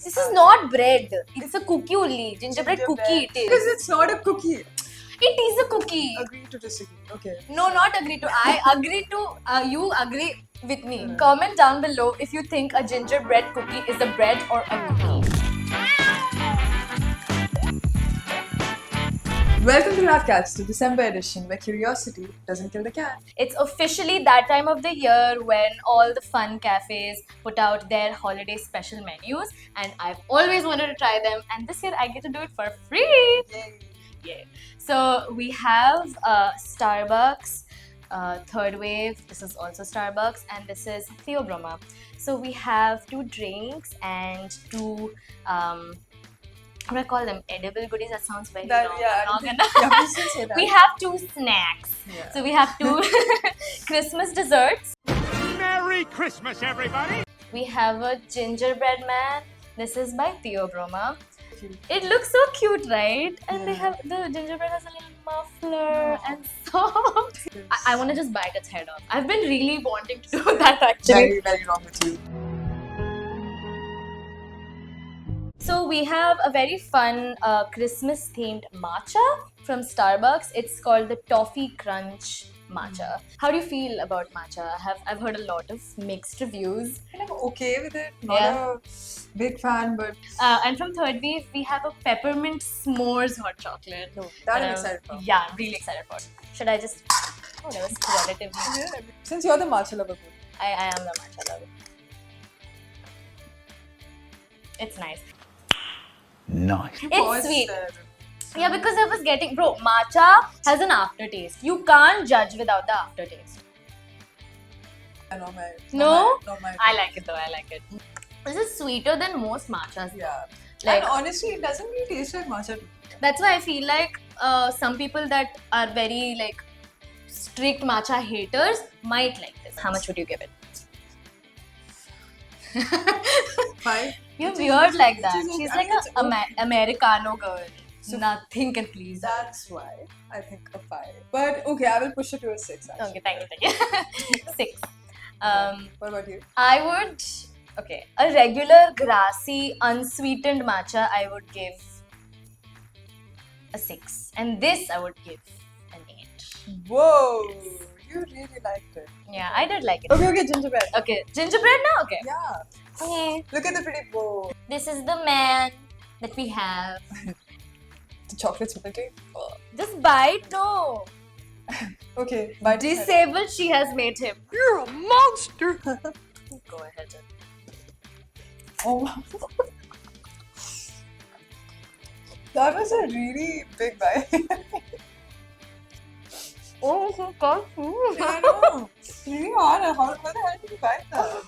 This is not bread. It's a cookie only. Gingerbread cookie it Because is. it's not a cookie. It is a cookie. Agree to disagree. Okay. No, not agree to. I agree to. You agree with me. Hmm. Comment down below if you think a gingerbread cookie is a bread or a cookie. Welcome to Rat Cats, the December edition where curiosity doesn't kill the cat. It's officially that time of the year when all the fun cafes put out their holiday special menus, and I've always wanted to try them, and this year I get to do it for free. Yay. Yay. So we have Starbucks, Third Wave, this is also Starbucks, and this is Theobroma. So we have 2 drinks and 2, what do I call them? Edible goodies? That sounds very wrong. I'm not gonna. Yeah, please don't say that. We have 2 snacks. Yeah. So we have 2 Christmas desserts. Merry Christmas, everybody! We have a gingerbread man. This is by Theobroma. Cute. It looks so cute, right? And they Yeah. have the gingerbread has a little muffler and soft. I want to just bite its head off. I've been really wanting to do that actually. Very, very wrong with you. So we have a very fun Christmas themed matcha from Starbucks. It's called the Toffee Crunch matcha. How do you feel about matcha? I've heard a lot of mixed reviews. I'm okay with it. Not Yeah. a big fan, but And from Third Wave, we have a peppermint s'mores hot chocolate. no, that I'm excited for. Yeah, I'm really excited for it. Should I just... Oh, that was relatively... Yeah. Since you're the matcha lover, I am the matcha lover. It's nice. Nice. It's sweet. Yeah, because I was getting... Bro, matcha has an aftertaste. You can't judge without the aftertaste. No? Not my I like it though, I like it. This is sweeter than most matchas. Yeah. Like, and honestly, it doesn't really taste like matcha. that's why I feel like some people that are very like strict matcha haters might like this. How much would you give it? 5. You're Which is- weird like which that. is okay. She's I like mean, an it's okay. Americano girl. So- Nothing can please her. That's why I think a 5. But okay, I will push it to a 6. Actually. Okay, thank you. 6. What about you? I would... Okay, a regular grassy, unsweetened matcha, I would give a 6. And this, I would give an 8. Whoa, you really liked it. Yeah, I did like it. Okay, gingerbread. Okay, gingerbread now? Okay. Yeah. Okay. Look at the pretty bow. This is the man that we have. The chocolate's melting. Just bite, no. Okay, bite. Disabled, she has made him. You're a monster! Go ahead. Oh. That was a really big bite. Oh, so God. I know. It's really hard. How the hell did you bite that?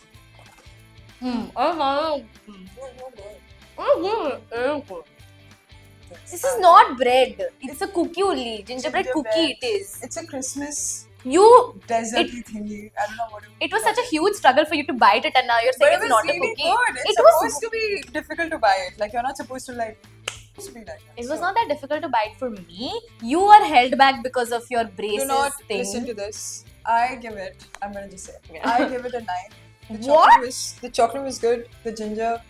This is not bread. It's a cookie only. Gingerbread Gingerbread. cookie it is. It's a Christmas You... deserty thingy. I don't know what It was such a huge struggle for you to bite it, and now you're But saying it it's was not really a cookie. good. It's It was... supposed to be difficult to buy it. Like you're not supposed to like. Supposed to be like that. It was So, not that difficult to bite for me. You are held back because of your braces Do not thing. listen to this. I give it. I'm gonna just say it. Yeah. I give it a 9. The What? chocolate was good. The ginger,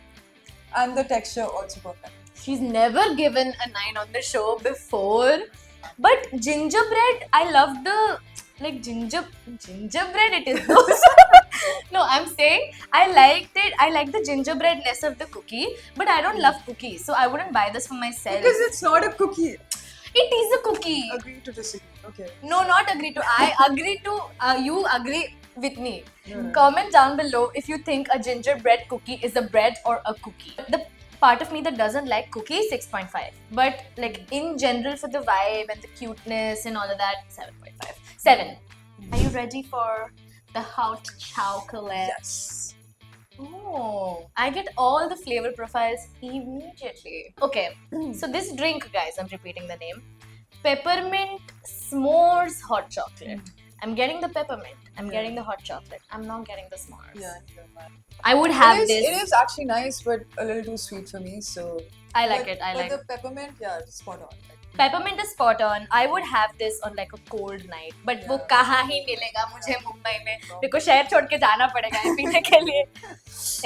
and the texture also perfect. She's never given a 9 on the show before. But gingerbread, I love the like gingerbread it is. No, I'm saying I liked it. I like the gingerbreadness of the cookie, but I don't love cookies, so I wouldn't buy this for myself. Because it's not a cookie. It is a cookie. Agree to disagree. Okay. No, not agree to. I agree to. You agree with me. No. Comment down below if you think a gingerbread cookie is a bread or a cookie. The part of me that doesn't like cookies, 6.5. But like in general for the vibe and the cuteness and all of that, 7.5. 7. Are you ready for the hot chocolate? Yes. Oh, I get all the flavor profiles immediately. Okay, so this drink, guys, I'm repeating the name. Peppermint s'mores hot chocolate. I'm getting the peppermint. I'm Yeah. getting the hot chocolate. I'm not getting the s'mores. Yeah. I would have It this. is actually nice, but a little too sweet for me. So I like but, it. I like But the peppermint, yeah, it's spot on. Like, Peppermint is spot on. I would have this on like a cold night. But वो Yeah. कहाँ ही मिलेगा मुझे मुंबई में? मेरे को शहर छोड़ के जाना पड़ेगा ये पीने के लिए.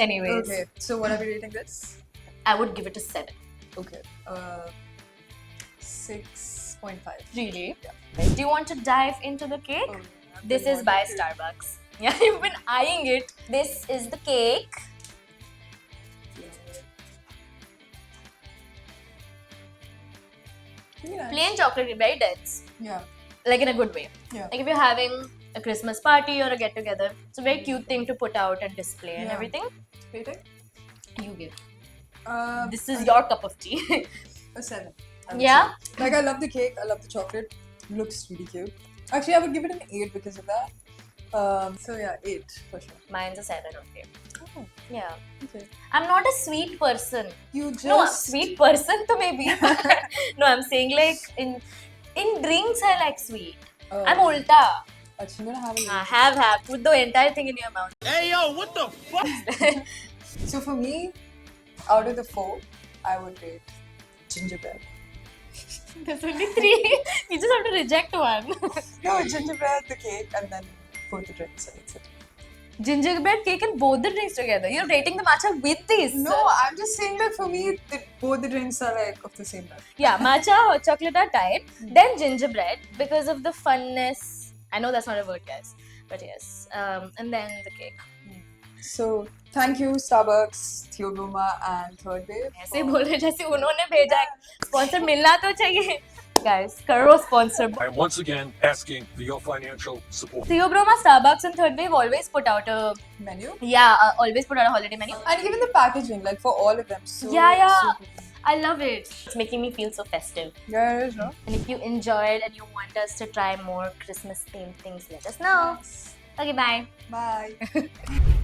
Anyways. okay, so what are we rating this? I would give it a 7. Okay. 6.5. Really? Yeah. Do you want to dive into the cake? Oh, I've This been is by wanting to. Starbucks. Yeah, you've been eyeing it. This is the cake. Really nice. Plain chocolate, very dense. Yeah. Like in a good way. Yeah. Like if you're having a Christmas party or a get together, it's a very cute thing to put out and display and Yeah. everything. Rating? You give. This I- is your cup of tea. A 7. I would Yeah? say. Like I love the cake. I love the chocolate. Looks really cute. Actually, I would give it an 8 because of that. So yeah, 8 for sure. Mine's a 7, okay. Oh, Yeah. okay. I'm not a sweet person. You just No, a sweet person to maybe. No, I'm saying like in drinks I like sweet. Oh. I'm ulta. Actually, I'm gonna have a Have. Put the entire thing in your mouth. Hey yo, what the fuck? So for me, out of the 4, I would rate gingerbread. There's only 3. You just have to reject one. No, gingerbread, the cake, and then both the drinks. And that's it. Gingerbread cake and both the drinks together. You're rating the matcha with these. No, I'm just saying that for me, both the drinks are like of the same level. Yeah, matcha, hot chocolate are tied. Then gingerbread because of the funness. I know that's not a word, guys. But yes. And then the cake. So thank you, Starbucks, Theobroma, and Third Wave. ऐसे बोल रहे जैसे उन्होंने भेजा है. Sponsor मिलना तो चाहिए. Guys, करो sponsor. I am once again asking for your financial support. Theobroma, Starbucks and Third Wave always put out a Menu. always put out a holiday menu. And even the packaging, like for all of them. So, Yeah. so good. I love it. It's making me feel so festive. Yeah, it is, no? And if you enjoyed and you want us to try more Christmas themed things, let us know. Okay, bye. Bye.